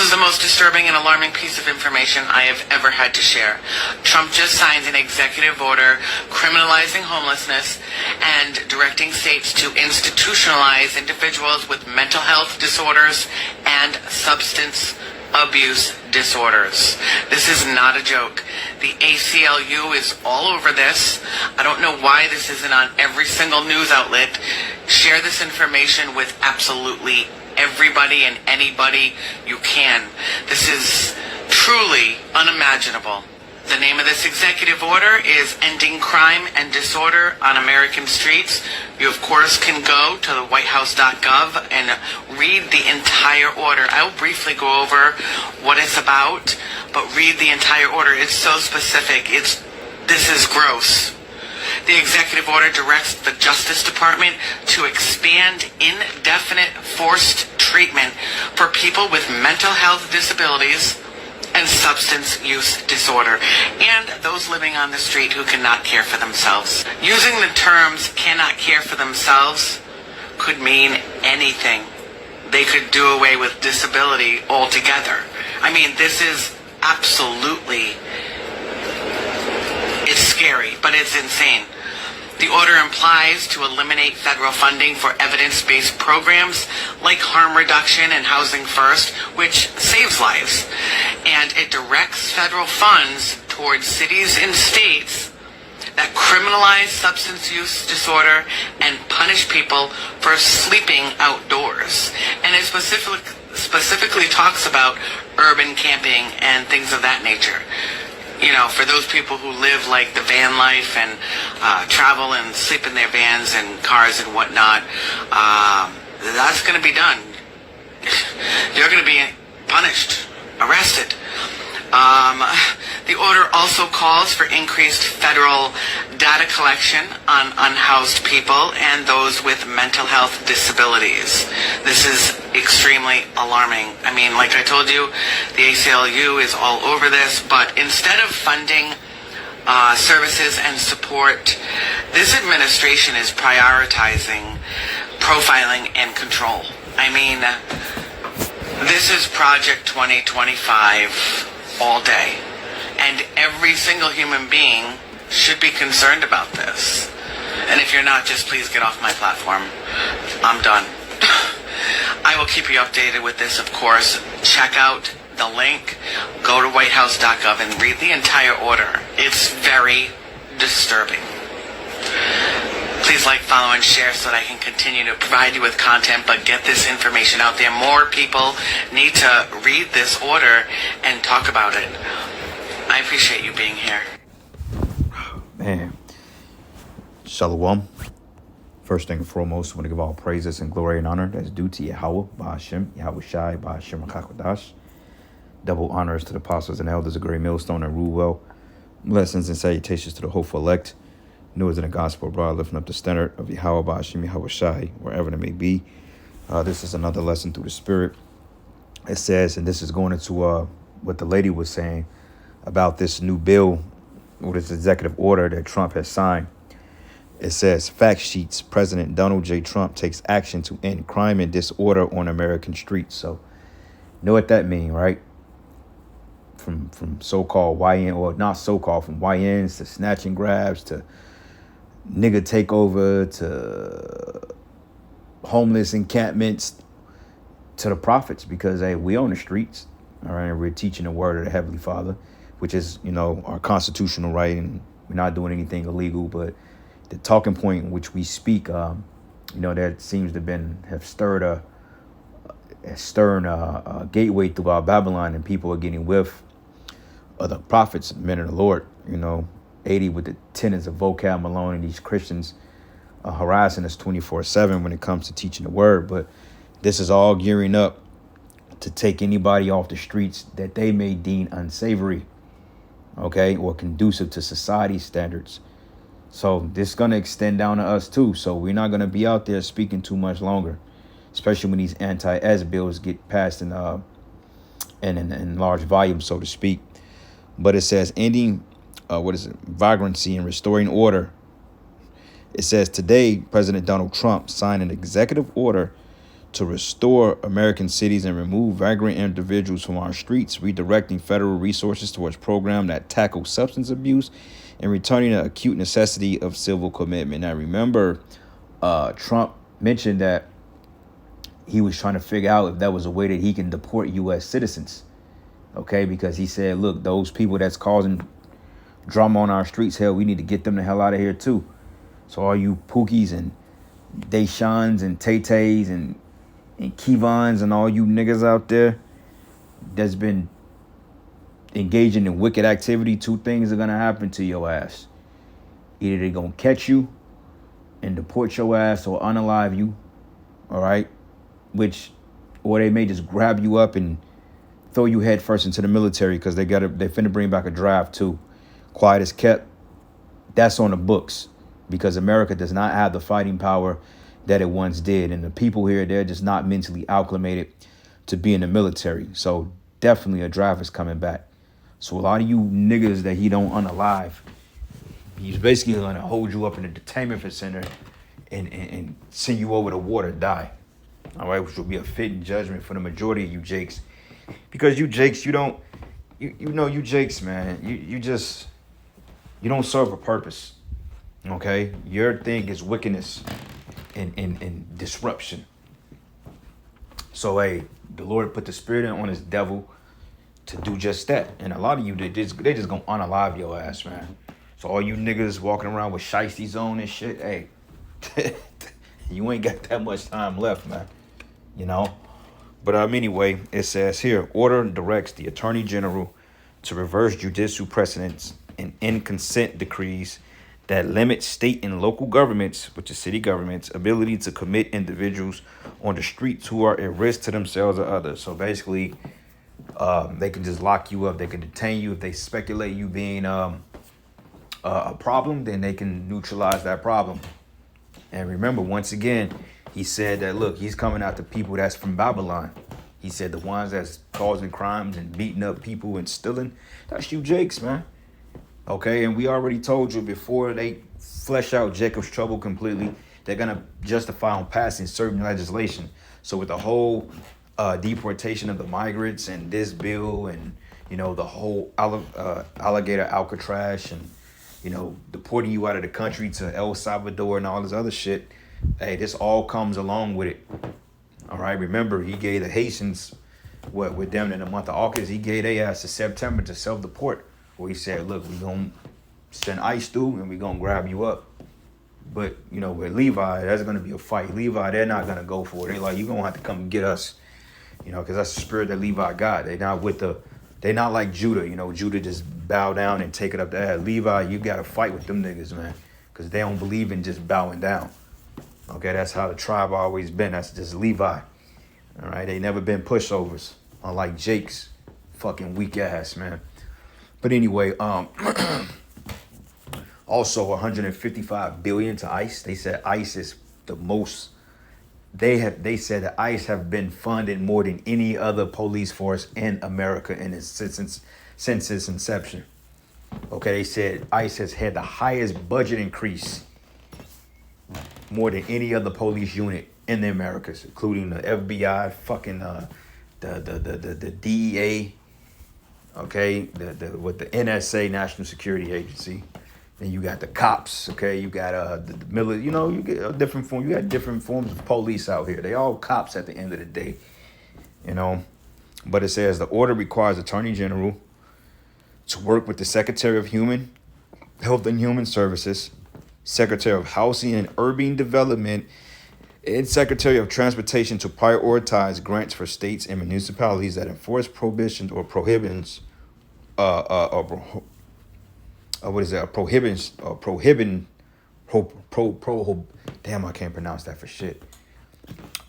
is the most disturbing and alarming piece of information I have ever had to share. Trump just signed an executive order criminalizing homelessness and directing states to institutionalize individuals with mental health disorders and substance abuse disorders. This is not a joke. The ACLU is all over this. I don't know why this isn't on every single news outlet. Share this information with absolutely everybody and anybody you can. This is truly unimaginable. The name of this executive order is Ending Crime and Disorder on American Streets. You, of course, can go to the whitehouse.gov and read the entire order. I will briefly go over what it's about, but read the entire order. It's so specific. This is gross. The executive order directs the Justice Department to expand indefinite forced treatment for people with mental health disabilities and substance use disorder, and those living on the street who cannot care for themselves. Using the terms cannot care for themselves could mean anything. They could do away with disability altogether. I mean, this is absolutely, it's scary, but it's insane. The order implies to eliminate federal funding for evidence-based programs like harm reduction and housing first, which saves lives. And it directs federal funds towards cities and states that criminalize substance use disorder and punish people for sleeping outdoors. And it specifically talks about urban camping and things of that nature. You know, for those people who live like the van life and travel and sleep in their vans and cars and whatnot, that's going to be done. You're going to be punished, arrested. The order also calls for increased federal data collection on unhoused people and those with mental health disabilities. This is extremely alarming. I mean, like I told you, the ACLU is all over this, but instead of funding services and support, this administration is prioritizing profiling and control. I mean, this is Project 2025 all day. And every single human being should be concerned about this. And if you're not, just please get off my platform. I'm done. I will keep you updated with this, of course. Check out the link. Go to whitehouse.gov and read the entire order. It's very disturbing. Please like, follow, and share so that I can continue to provide you with content, but get this information out there. More people need to read this order and talk about it. I appreciate you being here. Man. Shalom. First thing and foremost, I want to give all praises and glory and honor that's due to Yahweh, Ba'ashem, Yahweh Shai, Ba'ashem HaKadosh. Double honors to the apostles and elders of Great Millstone and rule well. Blessings and salutations to the hopeful elect. New as in the gospel, broad, lifting up the standard of Yahweh, Ba'ashem, Yahweh Shai, wherever it may be. This is another lesson through the Spirit. It says, and this is going into what the lady was saying about this new bill, or this executive order that Trump has signed. It says, fact sheets, President Donald J. Trump takes action to end crime and disorder on American streets. So, you know what that means, right? From so-called YN, or not so-called, from YNs to snatch and grabs to nigga takeover to homeless encampments to the prophets, because, hey, we on the streets, all right, and we're teaching the word of the Heavenly Father, which is, you know, our constitutional right, and we're not doing anything illegal, but the talking point in which we speak, you know, that seems to have stirred a gateway throughout Babylon, and people are getting with other prophets, men of the Lord, you know, 80 with the tenets of vocab Malone, and these Christians harassing us 24/7 when it comes to teaching the word. But this is all gearing up to take anybody off the streets that they may deem unsavory, okay, or conducive to society standards. So this is going to extend down to us too. So we're not going to be out there speaking too much longer, especially when these anti-S bills get passed in large volume, so to speak. But it says ending, vagrancy and restoring order. It says today, President Donald Trump signed an executive order to restore American cities and remove vagrant individuals from our streets, redirecting federal resources towards programs that tackle substance abuse, and returning the acute necessity of civil commitment. Now, remember, Trump mentioned that he was trying to figure out if that was a way that he can deport U.S. citizens, okay? Because he said, look, those people that's causing drama on our streets, hell, we need to get them the hell out of here too. So all you Pookies and Deshans and Tay-Tays and Kevons and all you niggas out there that's been engaging in wicked activity, two things are going to happen to your ass. Either they're going to catch you and deport your ass or unalive you, all right? Or they may just grab you up and throw you head first into the military because they finna bring back a draft too. Quiet as kept. That's on the books because America does not have the fighting power that it once did. And the people here, they're just not mentally acclimated to be in the military. So definitely a draft is coming back. So a lot of you niggas that he don't unalive, he's basically going to hold you up in a detainment center and send you over the water to die. All right, which will be a fitting judgment for the majority of you jakes. Because you jakes, you jakes, man, you don't serve a purpose. Okay? Your thing is wickedness and disruption. So, hey, the Lord put the spirit on his devil to do just that. And a lot of you, they just gonna unalive your ass, man. So all you niggas walking around with shiesties on and shit, hey, you ain't got that much time left, man. You know? But anyway, it says here, order directs the Attorney General to reverse judicial precedents and end consent decrees that limit state and local governments, which is city governments, ability to commit individuals on the streets who are at risk to themselves or others. So basically, they can just lock you up. They can detain you if they speculate you being a problem. Then they can neutralize that problem. And remember, once again, he said that, look, he's coming after people that's from Babylon. He said the ones that's causing crimes and beating up people and stealing, that's you jakes, man. Okay, and we already told you before they flesh out Jacob's trouble completely, they're going to justify on passing certain legislation. So with the whole deportation of the migrants and this bill and, you know, the whole alligator Alcatraz and, you know, deporting you out of the country to El Salvador and all this other shit, hey, this all comes along with it. All right, remember, he gave the Haitians, with them in the month of August, he gave their ass to September to self-deport. Where he said, look, we're going to send ICE through and we're going to grab you up. But, you know, with Levi, there's going to be a fight. Levi, they're not going to go for it. They're like, you're going to have to come and get us. You know, because that's the spirit that Levi got. They're not like Judah. You know, Judah just bow down and take it up the ass. Levi, you got to fight with them niggas, man. Because they don't believe in just bowing down. Okay, that's how the tribe always been. That's just Levi. All right, they never been pushovers. Unlike Jake's fucking weak ass, man. But anyway, also 155 billion to ICE. They said ICE is the most. They said that ICE have been funded more than any other police force in America since its inception. Okay, they said ICE has had the highest budget increase, more than any other police unit in the Americas, including the FBI, fucking the DEA. Okay, with the NSA, National Security Agency. Then you got the cops. Okay, you got the military. You know, you get a different form. You got different forms of police out here. They all cops at the end of the day. You know, but it says the order requires Attorney General to work with the Secretary of Health and Human Services, Secretary of Housing and Urban Development, and Secretary of Transportation to prioritize grants for states and municipalities that enforce prohibitions or prohibits damn, I can't pronounce that for shit.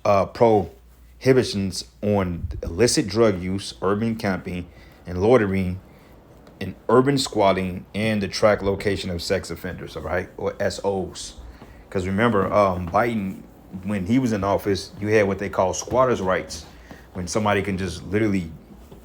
Prohibitions on illicit drug use, urban camping, and loitering, and urban squatting, and the track location of sex offenders, all right, or SOs. Because remember, Biden, when he was in office, you had what they call squatters' rights, when somebody can just literally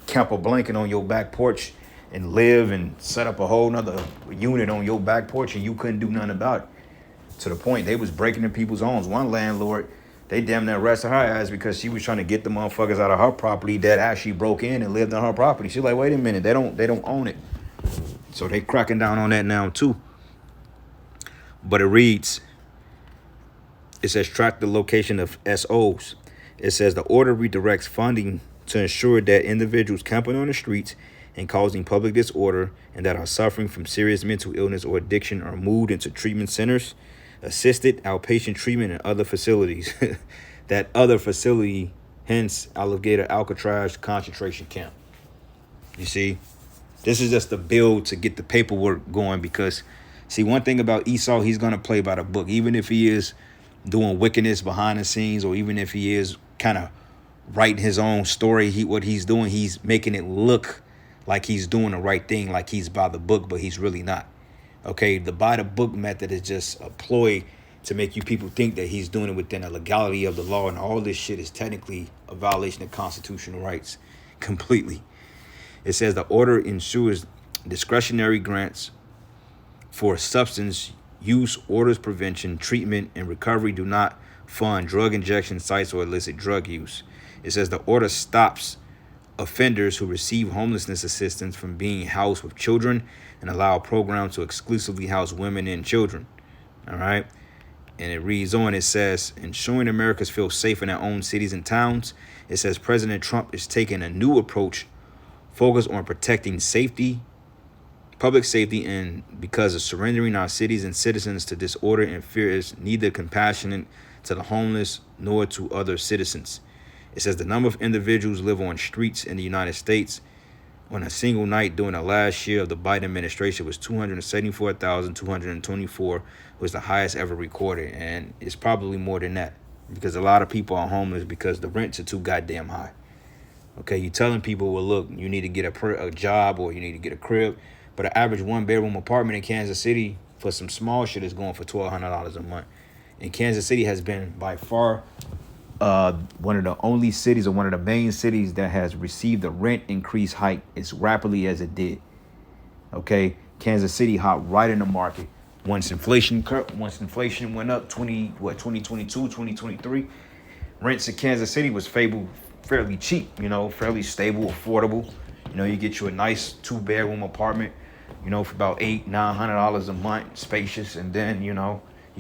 camp a blanket on your back porch and live and set up a whole nother unit on your back porch and you couldn't do nothing about it. To the point they was breaking in people's homes. One landlord They damn near arrested her ass because she was trying to get the motherfuckers out of her property that actually broke in and lived on her property. She's like, wait a minute, they don't own it. So they cracking down on that now too. But it reads, it says track the location of SOs. It says the order redirects funding to ensure that individuals camping on the streets and causing public disorder and that are suffering from serious mental illness or addiction are moved into treatment centers, assisted outpatient treatment, and other facilities. That other facility, hence Alligator Alcatraz concentration camp. You see, this is just the build to get the paperwork going because, see, one thing about Esau, he's going to play by the book. Even if he is doing wickedness behind the scenes, or even if he is kind of writing his own story, what he's doing, he's making it look like he's doing the right thing, like he's by the book, but he's really not. Okay, the by the book method is just a ploy to make you people think that he's doing it within the legality of the law, and all this shit is technically a violation of constitutional rights completely. It says the order ensures discretionary grants for substance use, orders prevention, treatment, and recovery do not fund drug injection sites or illicit drug use. It says the order stops offenders who receive homelessness assistance from being housed with children and allow programs to exclusively house women and children. All right. And it reads on, it says, ensuring Americans feel safe in their own cities and towns. It says President Trump is taking a new approach focused on protecting safety, public safety, and because of surrendering our cities and citizens to disorder and fear is neither compassionate to the homeless nor to other citizens. It says the number of individuals live on streets in the United States on a single night during the last year of the Biden administration was 274,224, was the highest ever recorded. And it's probably more than that because a lot of people are homeless because the rents are too goddamn high. Okay, you're telling people, well, look, you need to get a job or you need to get a crib. But an average one-bedroom apartment in Kansas City for some small shit is going for $1,200 a month. And Kansas City has been by far one of the only cities or one of the main cities that has received a rent increase hike as rapidly as it did. Okay, Kansas City hopped right in the market. Once inflation went up 2022, 2023, rents in Kansas City was fairly cheap, fairly stable, affordable. You get you a nice 2-bedroom apartment, for about $800-900 a month, spacious, and then, you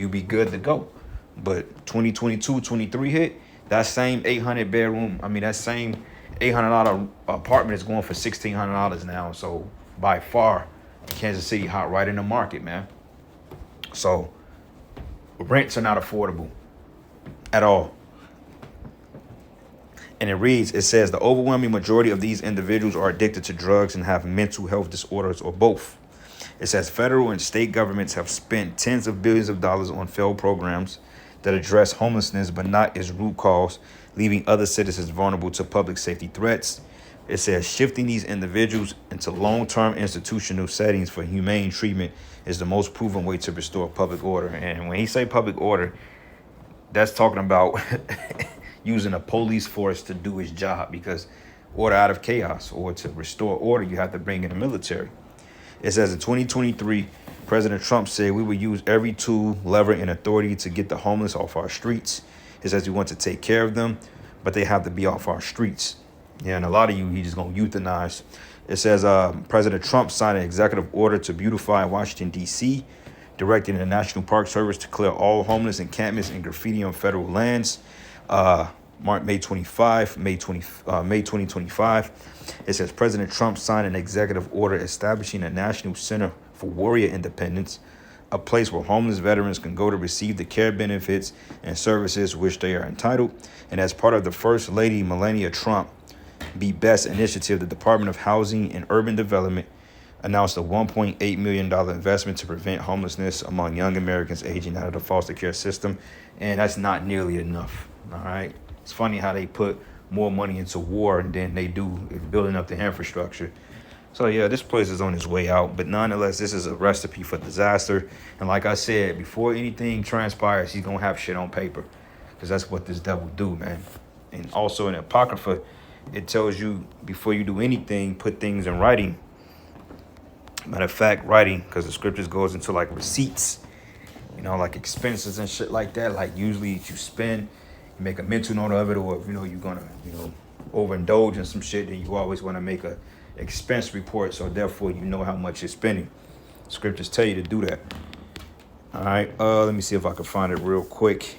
be good to go. But 2022, 23 hit, that same that same $800 apartment is going for $1,600 now. So by far, Kansas City hot right in the market, man. So rents are not affordable at all. And it says the overwhelming majority of these individuals are addicted to drugs and have mental health disorders or both. It says federal and state governments have spent tens of billions of dollars on failed programs that address homelessness but not its root cause, leaving other citizens vulnerable to public safety threats. It says shifting these individuals into long-term institutional settings for humane treatment is the most proven way to restore public order. And when he say public order, that's talking about using a police force to do its job, because order out of chaos, or to restore order, you have to bring in the military. It says in 2023, President Trump said we would use every tool, lever, and authority to get the homeless off our streets. It says we want to take care of them, but they have to be off our streets. Yeah, and a lot of you, he's just going to euthanize. It says President Trump signed an executive order to beautify Washington, D.C., directing the National Park Service to clear all homeless encampments and graffiti on federal lands. May 2025. It says President Trump signed an executive order establishing a National Center for Warrior Independence, a place where homeless veterans can go to receive the care benefits and services which they are entitled. And as part of the First Lady Melania Trump Be Best initiative, the Department of Housing and Urban Development announced a $1.8 million investment to prevent homelessness among young Americans aging out of the foster care system. And that's not nearly enough. All right. It's funny how they put more money into war than they do building up the infrastructure. So, yeah, this place is on its way out. But nonetheless, this is a recipe for disaster. And like I said, before anything transpires, he's going to have shit on paper, because that's what this devil do, man. And also in Apocrypha, it tells you before you do anything, put things in writing. Matter of fact, writing, because the scriptures goes into like receipts, like expenses and shit like that. Like usually you spend, you make a mental note of it, or if you're gonna overindulge in some shit, then you always want to make a expense report, so therefore you know how much you're spending. Scriptures tell you to do that. All right, let me see if I can find it real quick.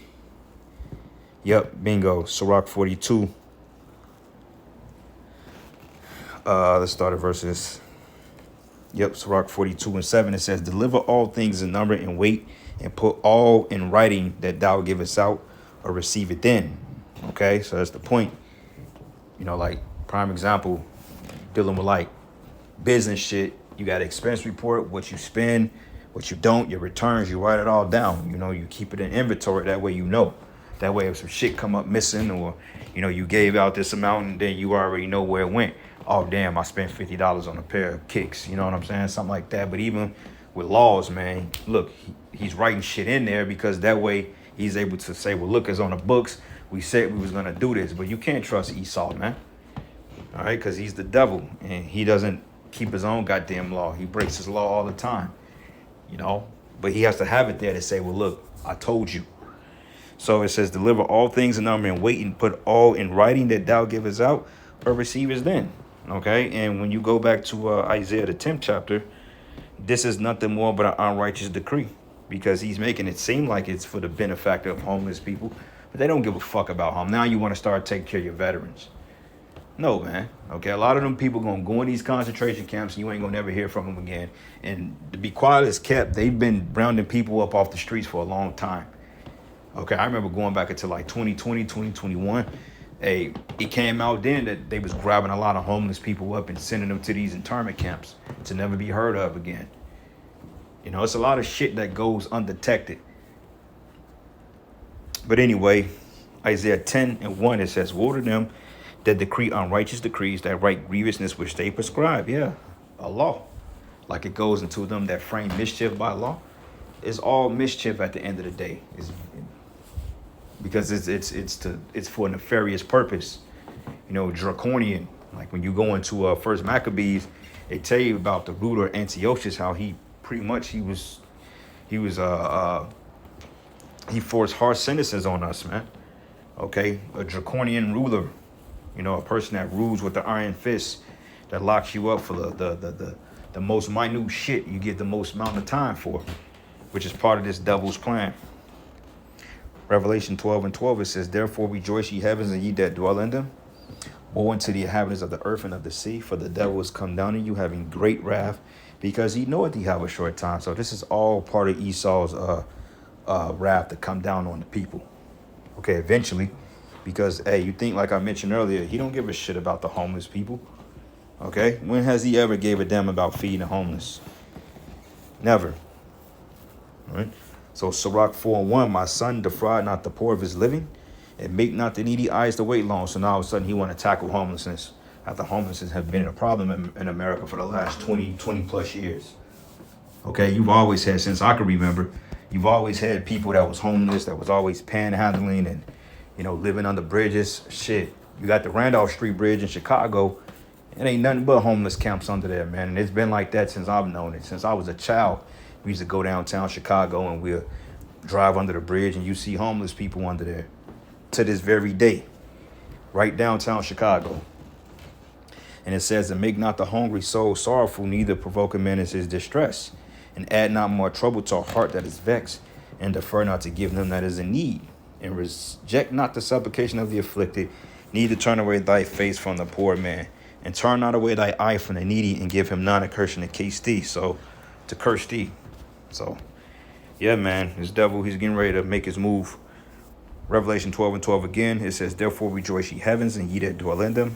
Yep, bingo. Sirach 42. Let's start at verses. Yep, Sirach 42:7. It says, "Deliver all things in number and weight, and put all in writing that thou givest out, or receive it then." Okay, so that's the point. Like prime example, dealing with like business shit. You got an expense report, what you spend, what you don't, your returns. You write it all down. You keep it in inventory. That way That way if some shit come up missing, or you gave out this amount and then you already know where it went. Oh damn, I spent $50 on a pair of kicks. You know what I'm saying? Something like that. But even with laws, man, look, he's writing shit in there because that way he's able to say, well, look, it's on the books. We said we was gonna do this, but you can't trust Esau, man. All right, because he's the devil and he doesn't keep his own goddamn law. He breaks his law all the time, But he has to have it there to say, well, look, I told you. So it says, deliver all things in number and wait, and put all in writing that thou givest out, or receivest then. Okay, and when you go back to Isaiah the 10th chapter, this is nothing more but an unrighteous decree, because he's making it seem like it's for the benefactor of homeless people, but they don't give a fuck about them. Now you want to start taking care of your veterans. No, man. Okay, a lot of them people gonna go in these concentration camps and you ain't gonna never hear from them again. And to be quiet as kept, they've been rounding people up off the streets for a long time. Okay, I remember going back into like 2020, 2021. It came out then that they was grabbing a lot of homeless people up and sending them to these internment camps to never be heard of again. It's a lot of shit that goes undetected. But anyway, Isaiah 10:1, it says, woe to them that decree unrighteous decrees, that write grievousness which they prescribe. Yeah, a law. Like it goes into them that frame mischief by law. It's all mischief at the end of the day. Because it's for a nefarious purpose. Draconian. Like when you go into First Maccabees, they tell you about the ruler Antiochus, how he forced harsh sentences on us, man. Okay, a draconian ruler. A person that rules with the iron fist, that locks you up for the most minute shit you get the most amount of time for, which is part of this devil's plan. Revelation 12:12, it says, therefore rejoice, ye heavens, and ye that dwell in them. Woe unto the inhabitants of the earth and of the sea, for the devil is come down on you, having great wrath, because he knoweth he have a short time. So this is all part of Esau's wrath to come down on the people. Okay, eventually. Because, hey, you think, like I mentioned earlier, he don't give a shit about the homeless people. Okay? When has he ever gave a damn about feeding the homeless? Never. All right? So, Sirach 4:1, my son, defraud not the poor of his living, and make not the needy eyes to wait long. So now all of a sudden he want to tackle homelessness, after homelessness has been a problem in America for the last 20 plus years. Okay? You've always had, since I can remember, you've always had people that was homeless, that was always panhandling and living under bridges. Shit, you got the Randolph Street Bridge in Chicago. It ain't nothing but homeless camps under there, man. And it's been like that since I've known it. Since I was a child, we used to go downtown Chicago and we'll drive under the bridge and you see homeless people under there. To this very day, right downtown Chicago. And it says, and make not the hungry soul sorrowful, neither provoke a man in his distress. And add not more trouble to a heart that is vexed, and defer not to give them that is in need. And reject not the supplication of the afflicted, neither turn away thy face from the poor man, and turn not away thy eye from the needy, and give him none a curse to case thee. So, to curse thee. So, yeah, man, this devil, he's getting ready to make his move. Revelation 12:12 again, it says, therefore rejoice, ye heavens, and ye that dwell in them.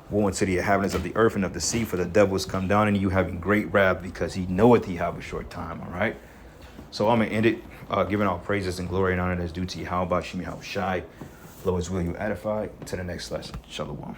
Woe unto the inhabitants of the earth and of the sea, for the devil is come down on you, having great wrath, because he knoweth he have a short time. All right. So I'm going to end it, giving all praises and glory and honor that's due to Yahweh, Shemi Yahushai. Lord's will you edify. To the next lesson. Shalom.